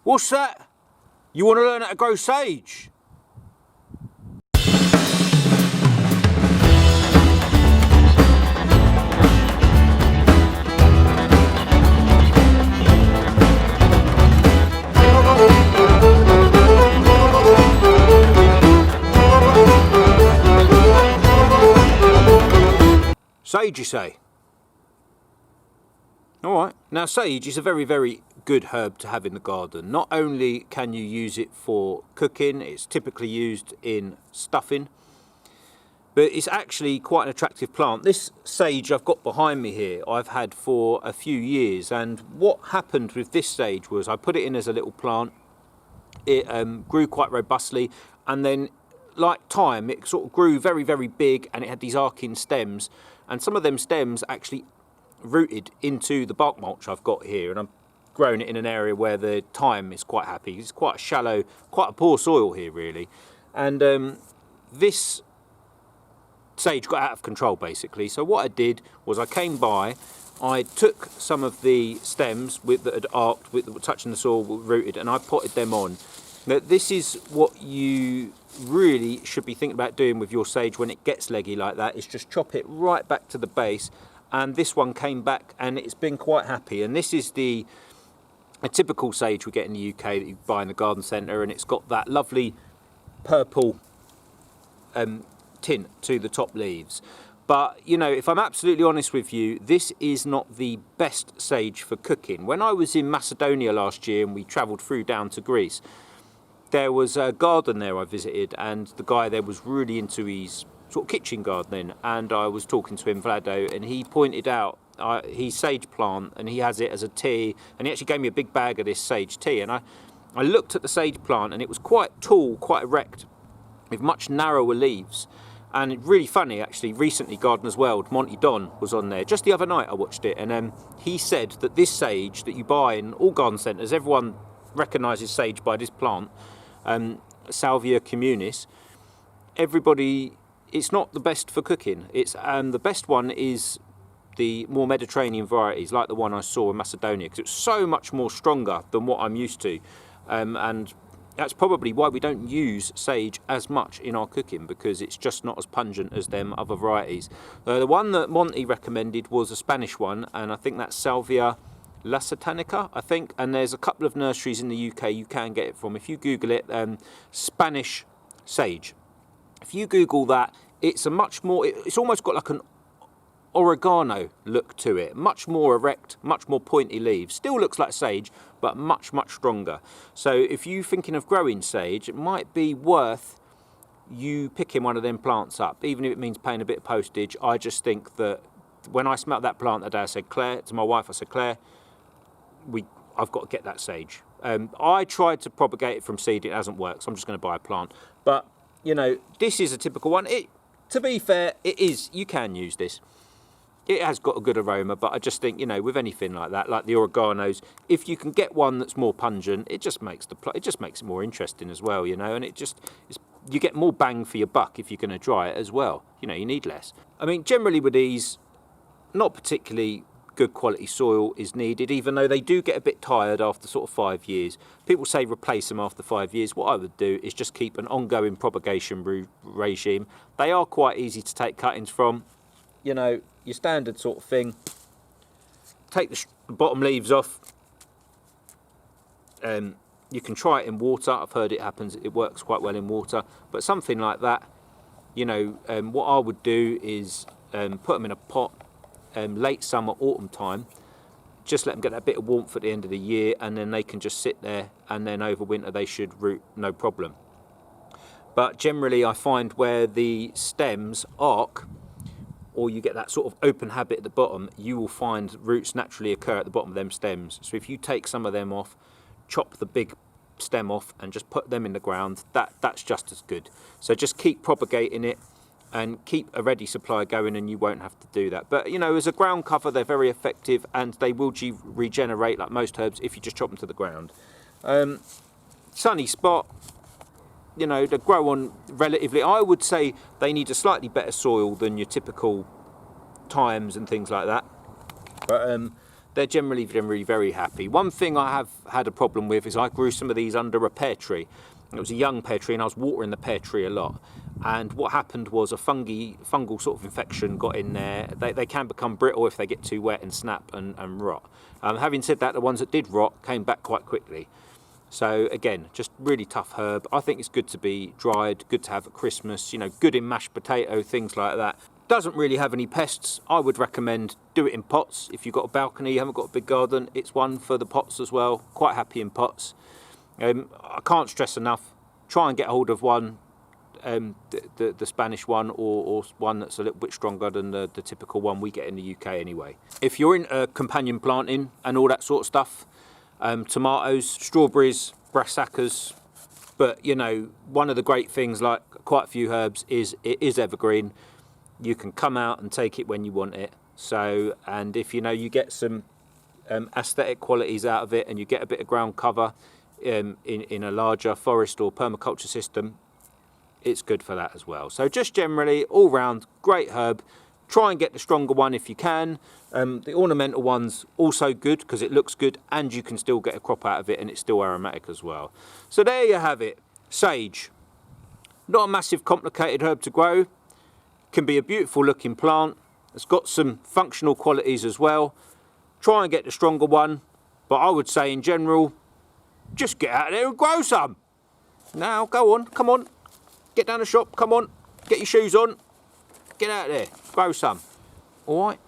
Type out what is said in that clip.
What's that? You want to learn how to grow sage? Sage, you say? Alright, now sage is a very, very good herb to have in the garden. Not only can you use it for cooking, it's typically used in stuffing, but it's actually quite an attractive plant. This sage I've got behind me here, I've had for a few years, and what happened with this sage was I put it in as a little plant. It grew quite robustly, and then like time it sort of grew very, very big, and it had these arcing stems, and some of them stems actually rooted into the bark mulch I've got here, and I'm growing it in an area where the thyme is quite happy. It's quite shallow, quite a poor soil here really, and this sage got out of control basically. So what I did was I came by, I took some of the stems that had arced, that were touching the soil, were rooted, and I potted them on. Now this is what you really should be thinking about doing with your sage when it gets leggy like that, is just chop it right back to the base. And this one came back and it's been quite happy. And this is a typical sage we get in the UK that you buy in the garden centre, and it's got that lovely purple tint to the top leaves. But you know, if I'm absolutely honest with you, this is not the best sage for cooking. When I was in Macedonia last year and we travelled through down to Greece, there was a garden there I visited, and the guy there was really into his sort of kitchen gardening, and I was talking to him, Vlado, and he pointed out his sage plant, and he has it as a tea, and he actually gave me a big bag of this sage tea, and I looked at the sage plant, and it was quite tall, quite erect, with much narrower leaves. And really funny actually, recently Gardener's World, Monty Don was on there, just the other night I watched it, and he said that this sage that you buy in all garden centres, everyone recognises sage by this plant, Salvia communis, everybody, it's not the best for cooking. It's the best one is the more Mediterranean varieties, like the one I saw in Macedonia, because it's so much more stronger than what I'm used to, and that's probably why we don't use sage as much in our cooking, because it's just not as pungent as them other varieties. The one that Monty recommended was a Spanish one, and I think that's Salvia Lavandulifolia, I think, and there's a couple of nurseries in the UK you can get it from. If you Google it, Spanish Sage. If you Google that, it's a much more, it's almost got like an oregano look to it, much more erect, much more pointy leaves. Still looks like sage, but much, much stronger. So if you're thinking of growing sage, it might be worth you picking one of them plants up, even if it means paying a bit of postage. I just think that when I smelt that plant that day, I said, Claire, to my wife, I said, Claire, I've got to get that sage. I tried to propagate it from seed, it hasn't worked, so I'm just going to buy a plant. But you know, this is a typical one. To be fair, it is, you can use this. It has got a good aroma, but I just think, you know, with anything like that, like the oreganos, if you can get one that's more pungent, it just makes it more interesting as well, you know, and you get more bang for your buck if you're going to dry it as well. You know, you need less. I mean, generally with these, not particularly good quality soil is needed, even though they do get a bit tired after sort of 5 years. People say replace them after 5 years. What I would do is just keep an ongoing propagation regime. They are quite easy to take cuttings from, you know, your standard sort of thing. Take the bottom leaves off. You can try it in water. I've heard it works quite well in water, but something like that, you know, what I would do is put them in a pot, late summer, autumn time, just let them get that bit of warmth at the end of the year, and then they can just sit there, and then over winter they should root no problem. But generally I find where the stems arc, or you get that sort of open habit at the bottom, you will find roots naturally occur at the bottom of them stems. So if you take some of them off, chop the big stem off and just put them in the ground, that's just as good. So just keep propagating it and keep a ready supply going, and you won't have to do that. But you know, as a ground cover, they're very effective, and they will regenerate like most herbs if you just chop them to the ground. Sunny spot, you know, they grow on relatively, I would say they need a slightly better soil than your typical thymes and things like that. But they're generally very happy. One thing I have had a problem with is I grew some of these under a pear tree. It was a young pear tree and I was watering the pear tree a lot. And what happened was a fungal sort of infection got in there. They can become brittle if they get too wet and snap and rot. Having said that, the ones that did rot came back quite quickly. So again, just really tough herb. I think it's good to be dried, good to have at Christmas, you know, good in mashed potato, things like that. Doesn't really have any pests. I would recommend do it in pots. If you've got a balcony, you haven't got a big garden, it's one for the pots as well. Quite happy in pots. I can't stress enough, try and get hold of one, the Spanish one, or one that's a little bit stronger than the typical one we get in the UK anyway. If you're into companion planting and all that sort of stuff, tomatoes, strawberries, brassicas, but you know, one of the great things, like quite a few herbs, is it is evergreen. You can come out and take it when you want it. So, and if you know you get some aesthetic qualities out of it and you get a bit of ground cover in a larger forest or permaculture system, it's good for that as well. So just generally all round great herb. Try and get the stronger one if you can. The ornamental one's also good because it looks good and you can still get a crop out of it and it's still aromatic as well. So there you have it, sage. Not a massive complicated herb to grow. Can be a beautiful looking plant. It's got some functional qualities as well. Try and get the stronger one, but I would say in general, just get out there and grow some. Now, go on, come on. Get down the shop, come on. Get your shoes on. Get out there, grow some. All right.